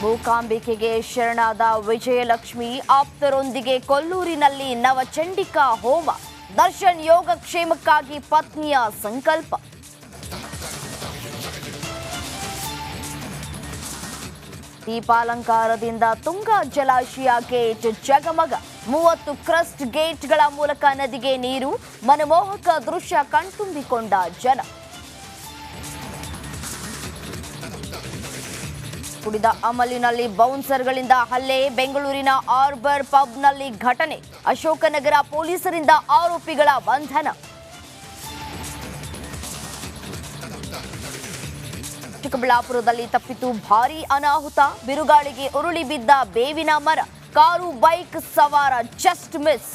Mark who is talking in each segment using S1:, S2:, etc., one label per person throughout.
S1: ಮೂಕಾಂಬಿಕೆಗೆ ಶರಣಾದ ವಿಜಯಲಕ್ಷ್ಮಿ ಆಪ್ತರೊಂದಿಗೆ ಕೊಲ್ಲೂರಿನಲ್ಲಿ ನವಚಂಡಿಕಾ ಹೋಮ. ದರ್ಶನ್ ಯೋಗಕ್ಷೇಮಕ್ಕಾಗಿ ಪತ್ನಿಯ ಸಂಕಲ್ಪ. ದೀಪಾಲಂಕಾರದಿಂದ ತುಂಗಾ ಜಲಾಶಯ ಗೇಟ್ ಜಗಮಗ. 30 ಕ್ರಸ್ಟ್ ಗೇಟ್ಗಳ ಮೂಲಕ ನದಿಗೆ ನೀರು. ಮನಮೋಹಕ ದೃಶ್ಯ ಕಣ್ತುಂಬಿಕೊಂಡ ಜನ. ಕುಡಿದ ಅಮಲಿನಲ್ಲಿ ಬೌನ್ಸರ್ಗಳಿಂದ ಹಲ್ಲೆ. ಬೆಂಗಳೂರಿನ ಆರ್ಬರ್ ಪಬ್ನಲ್ಲಿ ಘಟನೆ. ಅಶೋಕನಗರ ಪೊಲೀಸರಿಂದ ಆರೋಪಿಗಳ ಬಂಧನ. ಚಿಕ್ಕಬಳ್ಳಾಪುರದಲ್ಲಿ ತಪ್ಪಿತು ಭಾರೀ ಅನಾಹುತ. ಬಿರುಗಾಳಿಗೆ ಉರುಳಿ ಬಿದ್ದ ಬೇವಿನ ಮರ. ಕಾರು ಬೈಕ್ ಸವಾರ ಜಸ್ಟ್ ಮಿಸ್.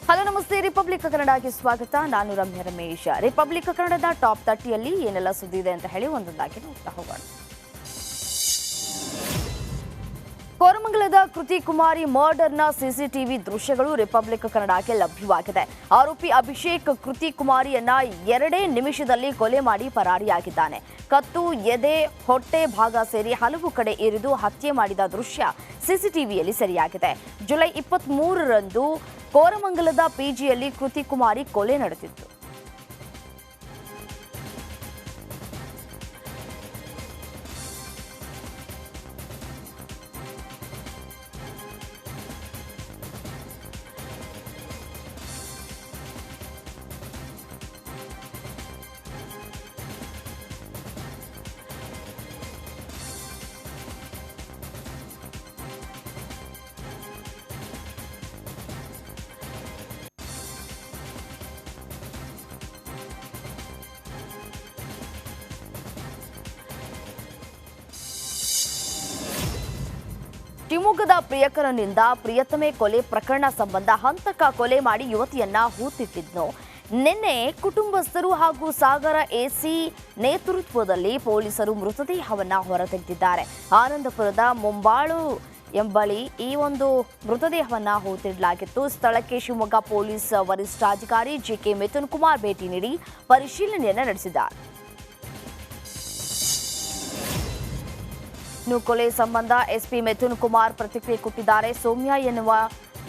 S1: ಹಲೋ ನಮಸ್ತೆ, ರಿಪಬ್ಲಿಕ್ ಕನ್ನಡಕ್ಕೆ ಸ್ವಾಗತ. ನಾನು ರಮ್ಯ ರಮೇಶ್. ರಿಪಬ್ಲಿಕ್ ಕನ್ನಡದ ಟಾಪ್ 30ಯಲ್ಲಿ ಏನೆಲ್ಲ ಸುದ್ದಿ ಇದೆ ಅಂತ ಹೇಳಿ ಒಂದೊಂದಾಗಿ ನೋಡ್ತಾ ಹೋಗೋಣ. ಕೋರಮಂಗಲದ ಕೃತಿ ಕುಮಾರಿ ಮರ್ಡರ್ನ ಸಿಸಿಟಿವಿ ದೃಶ್ಯಗಳು ರಿಪಬ್ಲಿಕ್ ಕನ್ನಡಕ್ಕೆ ಲಭ್ಯವಾಗಿದೆ. ಆರೋಪಿ ಅಭಿಷೇಕ್ ಕೃತಿ ಕುಮಾರಿಯನ್ನ 2 ನಿಮಿಷದಲ್ಲಿ ಕೊಲೆ ಮಾಡಿ ಪರಾರಿಯಾಗಿದ್ದಾನೆ. ಕತ್ತು, ಎದೆ, ಹೊಟ್ಟೆ ಭಾಗ ಸೇರಿ ಹಲವು ಕಡೆ ಇರಿದು ಹತ್ಯೆ ಮಾಡಿದ ದೃಶ್ಯ ಸಿಸಿಟಿವಿಯಲ್ಲಿ ಸೆರೆಯಾಗಿದೆ. ಜುಲೈ 23ರಂದು ಕೋರಮಂಗಲದ ಪಿಜಿಯಲ್ಲಿ ಕೃತಿ ಕುಮಾರಿ ಕೊಲೆ ನಡೆದಿತ್ತು. ಶಿವಮೊಗ್ಗದ ಪ್ರಿಯಕರನಿಂದ ಪ್ರಿಯತಮೆ ಕೊಲೆ ಪ್ರಕರಣ ಸಂಬಂಧ ಹಂತಕ ಕೊಲೆ ಮಾಡಿ ಯುವತಿಯನ್ನ ಹೂತಿಟ್ಟಿದ್ನು. ನಿನ್ನೆ ಕುಟುಂಬಸ್ಥರು ಹಾಗೂ ಸಾಗರ ಎಸಿ ನೇತೃತ್ವದಲ್ಲಿ ಪೊಲೀಸರು ಮೃತದೇಹವನ್ನ ಹೊರತೆಗೆದಿದ್ದಾರೆ. ಆನಂದಪುರದ ಮುಂಬಾಳು ಎಂಬಳಿ ಈ ಒಂದು ಮೃತದೇಹವನ್ನ ಹೂತಿಡಲಾಗಿತ್ತು. ಸ್ಥಳಕ್ಕೆ ಶಿವಮೊಗ್ಗ ಪೊಲೀಸ್ ವರಿಷ್ಠಾಧಿಕಾರಿ ಜಿಕೆ ಮಿಥುನ್ ಕುಮಾರ್ ಭೇಟಿ ನೀಡಿ ಪರಿಶೀಲನೆಯನ್ನ ನಡೆಸಿದ್ದಾರೆ. ಕೊಲೆ ಸಂಬಂಧ ಎಸ್ಪಿ ಮಿಥುನ್ ಕುಮಾರ್ ಪ್ರತಿಕ್ರಿಯೆ ಕೊಟ್ಟಿದ್ದಾರೆ. ಸೌಮ್ಯ ಎನ್ನುವ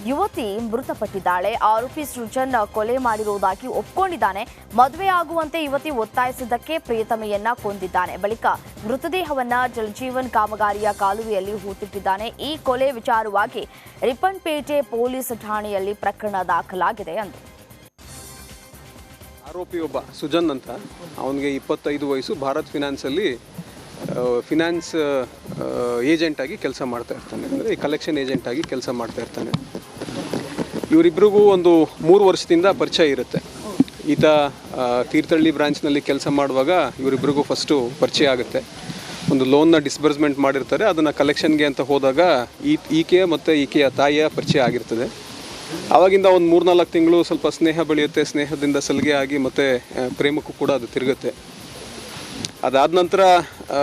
S1: ಯುವತಿ ಮೃತಪಟ್ಟಿದ್ದಾಳೆ. ಆರೋಪಿ ಸೃಜನ್ ಕೊಲೆ ಮಾಡಿರುವುದಾಗಿ ಒಪ್ಪಿಕೊಂಡಿದ್ದಾನೆ. ಮದುವೆ ಆಗುವಂತೆ ಯುವತಿ ಒತ್ತಾಯಿಸಿದ್ದಕ್ಕೆ ಪ್ರಿಯತಮೆಯನ್ನ ಕೊಂದಿದ್ದಾನೆ. ಬಳಿಕ ಮೃತದೇಹವನ್ನ ಜಲಜೀವನ್ ಕಾಮಗಾರಿಯ ಕಾಲುವೆಯಲ್ಲಿ ಹೂತಿಟ್ಟಿದ್ದಾನೆ. ಈ ಕೊಲೆ ವಿಚಾರವಾಗಿ ರಿಪ್ಪನ್ಪೇಟೆ ಪೊಲೀಸ್ ಠಾಣೆಯಲ್ಲಿ ಪ್ರಕರಣ ದಾಖಲಾಗಿದೆ ಎಂದು
S2: ಆರೋಪಿ ಒಬ್ಬ ಸುಜನ್ ಅಂತ, ಅವನಿಗೆ 25 ವಯಸ್ಸು. ಭಾರತ್ ಫಿನಾನ್ಸಲ್ಲಿ ಫಿನಾನ್ಸ್ ಏಜೆಂಟ್ ಆಗಿ ಕೆಲಸ ಮಾಡ್ತಾ ಇರ್ತಾನೆ, ಅಂದರೆ ಕಲೆಕ್ಷನ್ ಏಜೆಂಟ್ ಆಗಿ ಕೆಲಸ ಮಾಡ್ತಾ ಇರ್ತಾನೆ. ಇವರಿಬ್ಬರಿಗೂ ಒಂದು 3 ವರ್ಷದಿಂದ ಪರಿಚಯ ಇರುತ್ತೆ. ಈತ ತೀರ್ಥಹಳ್ಳಿ ಬ್ರಾಂಚ್ನಲ್ಲಿ ಕೆಲಸ ಮಾಡುವಾಗ ಇವರಿಬ್ಬರಿಗೂ ಫಸ್ಟು ಪರಿಚಯ ಆಗುತ್ತೆ. ಒಂದು ಲೋನ್ನ ಡಿಸ್ಬರ್ಸ್ಮೆಂಟ್ ಮಾಡಿರ್ತಾರೆ, ಅದನ್ನು ಕಲೆಕ್ಷನ್ಗೆ ಅಂತ ಹೋದಾಗ ಈಕೆಯ ಮತ್ತು ಈಕೆಯ ತಾಯಿಯ ಪರಿಚಯ ಆಗಿರ್ತದೆ. ಆವಾಗಿಂದ ಒಂದು 3-4 ತಿಂಗಳು ಸ್ವಲ್ಪ ಸ್ನೇಹ ಬೆಳೆಯುತ್ತೆ. ಸ್ನೇಹದಿಂದ ಸಲಿಗೆ ಆಗಿ ಮತ್ತು ಪ್ರೇಮಕ್ಕೂ ಕೂಡ ಅದು ತಿರುಗುತ್ತೆ. ಅದಾದ ನಂತರ